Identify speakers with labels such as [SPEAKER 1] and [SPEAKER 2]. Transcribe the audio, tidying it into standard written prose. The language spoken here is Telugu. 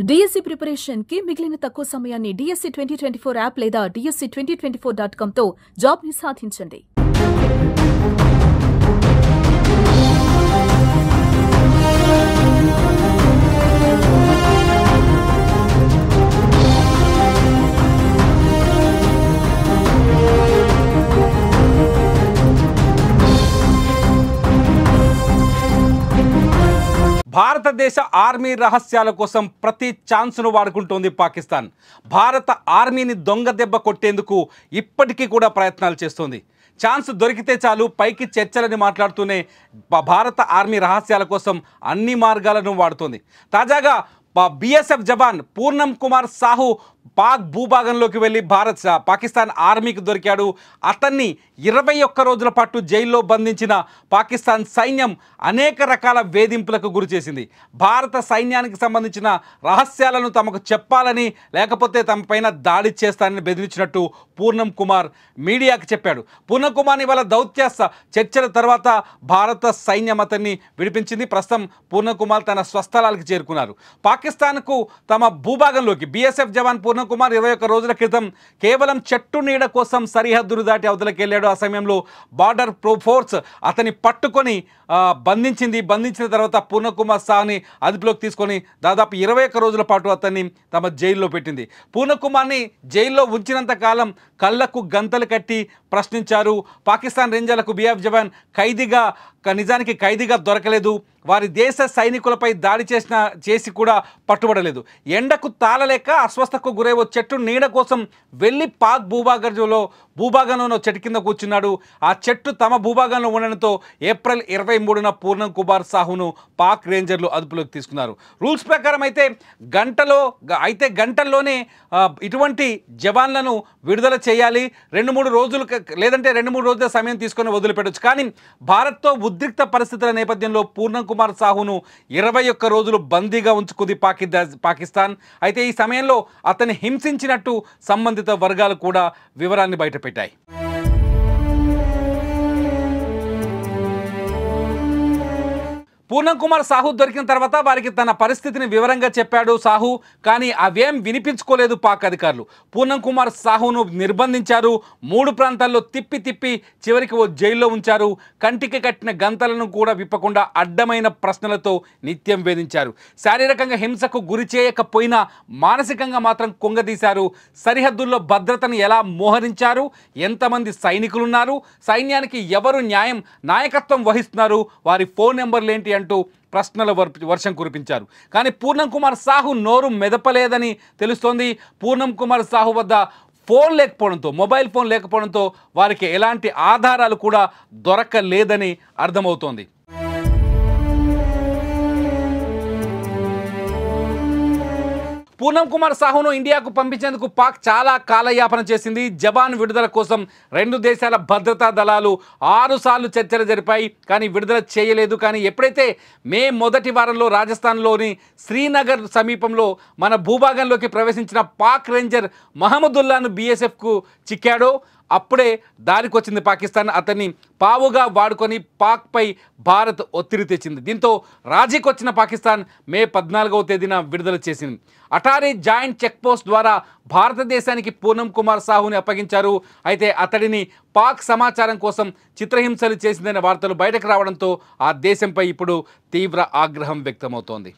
[SPEAKER 1] డిఎస్సి ప్రిపరేషన్ కి మిగిలిన తక్కువ సమయాన్ని డిఎస్సి 2024 యాప్ లేదా DSC2024.com తో జాబ్ ని సాధించండి.
[SPEAKER 2] భారతదేశ ఆర్మీ రహస్యాల కోసం ప్రతి ఛాన్స్ను వాడుకుంటోంది పాకిస్తాన్. భారత ఆర్మీని దొంగ దెబ్బ కొట్టేందుకు ఇప్పటికీ కూడా ప్రయత్నాలు చేస్తోంది. ఛాన్స్ దొరికితే చాలు పైకి చర్చలని మాట్లాడుతూనే భారత ఆర్మీ రహస్యాల కోసం అన్ని మార్గాలను వాడుతోంది. తాజాగా బీఎస్ఎఫ్ జవాన్ పూర్ణం కుమార్ సాహు పాక్ భూభాగంలోకి వెళ్ళి పాకిస్తాన్ ఆర్మీకి దొరికాడు. అతన్ని 21 రోజుల పాటు జైల్లో బంధించిన పాకిస్తాన్ సైన్యం అనేక రకాల వేధింపులకు గురి చేసింది. భారత సైన్యానికి సంబంధించిన రహస్యాలను తమకు చెప్పాలని లేకపోతే తమపైన దాడి చేస్తానని బెదిరించినట్టు పూర్ణం కుమార్ మీడియాకి చెప్పాడు. పూర్ణం కుమార్ ఇవాళ దౌత్య చర్చల తర్వాత భారత సైన్యం అతన్ని విడిపించింది. ప్రస్తుతం పూర్ణం కుమార్ తన స్వస్థలాలకు చేరుకున్నారు. పాకిస్తాన్కు తమ భూభాగంలోకి బీఎస్ఎఫ్ జవాన్ పూర్ణం కుమార్ 21 రోజుల క్రితం కేవలం చెట్టు నీడ కోసం సరిహద్దును దాటి అవతలకి వెళ్ళాడు. ఆ సమయంలో బార్డర్ ఫోర్స్ అతన్ని పట్టుకొని బంధించిన తర్వాత పూర్ణం కుమార్ సాహుని అదుపులోకి తీసుకొని దాదాపు 21 రోజుల పాటు అతన్ని తమ జైల్లో పెట్టింది. పూర్ణం కుమార్ని జైల్లో ఉంచినంత కాలం కళ్ళకు గంతలు కట్టి ప్రశ్నించారు. పాకిస్తాన్ రేంజర్లకు బీఎఫ్ జవాన్ నిజానికి ఖైదీగా దొరకలేదు. వారి దేశ సైనికులపై దాడి చేసి కూడా పట్టుబడలేదు. ఎండకు తాళలేక అస్వస్థకు గురై చెట్టు నీడ కోసం వెళ్ళి పాక్ భూభాగంలో చెట్టు కింద కూర్చున్నాడు. ఆ చెట్టు తమ భూభాగంలో ఉండడంతో ఏప్రిల్ 23న పూర్ణం కుమార్ సాహును పాక్ రేంజర్లు అదుపులోకి తీసుకున్నారు. రూల్స్ ప్రకారం అయితే గంటల్లోనే ఇటువంటి జవాన్లను విడుదల చేయాలి. 2-3 రోజులు లేదంటే 2-3 రోజుల సమయం తీసుకొని వదిలిపెట్టవచ్చు. కానీ భారత్తో ఉద్రిక్త పరిస్థితుల నేపథ్యంలో పూర్ణం కుమార్ సాహును 21 రోజులు బందీగా ఉంచుకుంది పాకిస్తాన్. అయితే ఈ సమయంలో అతన్ని హింసించినట్టు సంబంధిత వర్గాలు కూడా వివరాన్ని బయటపెట్టాయి. పూర్ణం కుమార్ సాహు దొరికిన తర్వాత వారికి తన పరిస్థితిని వివరంగా చెప్పాడు సాహు. కానీ అవేం వినిపించుకోలేదు పాక్ అధికారులు. పూర్ణం కుమార్ సాహును నిర్బంధించారు. 3 ప్రాంతాల్లో తిప్పి చివరికి జైల్లో ఉంచారు. కంటికి కట్టిన గంతలను కూడా విప్పకుండా అడ్డమైన ప్రశ్నలతో నిత్యం వేధించారు. శారీరకంగా హింసకు గురి చేయకపోయినా మానసికంగా మాత్రం కుంగదీశారు. సరిహద్దుల్లో భద్రతను ఎలా మోహరించారు, ఎంతమంది సైనికులున్నారు, సైన్యానికి ఎవరు నాయకత్వం వహిస్తున్నారు, వారి ఫోన్ నెంబర్లు ఏంటి అంటూ ప్రశ్నల వర్షం కురిపించారు. కానీ పూర్ణం కుమార్ సాహు నోరు మెదపలేదని తెలుస్తోంది. పూర్ణం కుమార్ సాహు వద్ద మొబైల్ ఫోన్ లేకపోవడంతో వారికి ఎలాంటి ఆధారాలు కూడా దొరకలేదని అర్థమవుతోంది. పూర్ణం కుమార్ సాహును ఇండియాకు పంపించేందుకు పాక్ చాలా కాలయాపన చేసింది. జవాన్ విడుదల కోసం 2 దేశాల భద్రతా దళాలు 6 సార్లు చర్చలు జరిపాయి. కానీ విడుదల చేయలేదు. కానీ ఎప్పుడైతే మే మొదటి వారంలో రాజస్థాన్లోని శ్రీనగర్ సమీపంలో మన భూభాగంలోకి ప్రవేశించిన పాక్ రేంజర్ మహమ్మదుల్లాను బీఎస్ఎఫ్కు చిక్కాడో అప్పుడే దారికొచ్చింది పాకిస్తాన్. అతన్ని పావుగా వాడుకొని పాక్పై భారత్ ఒత్తిడి తెచ్చింది. దీంతో రాజీకొచ్చిన పాకిస్తాన్ మే 14వ తేదీన విడుదల చేసింది. అటారీ జాయింట్ చెక్పోస్ట్ ద్వారా భారతదేశానికి పూర్ణం కుమార్ సాహుని అప్పగించారు. అయితే అతడిని పాక్ సమాచారం కోసం చిత్రహింసలు చేసిందనే వార్తలు బయటకు రావడంతో ఆ దేశంపై ఇప్పుడు తీవ్ర ఆగ్రహం వ్యక్తమవుతోంది.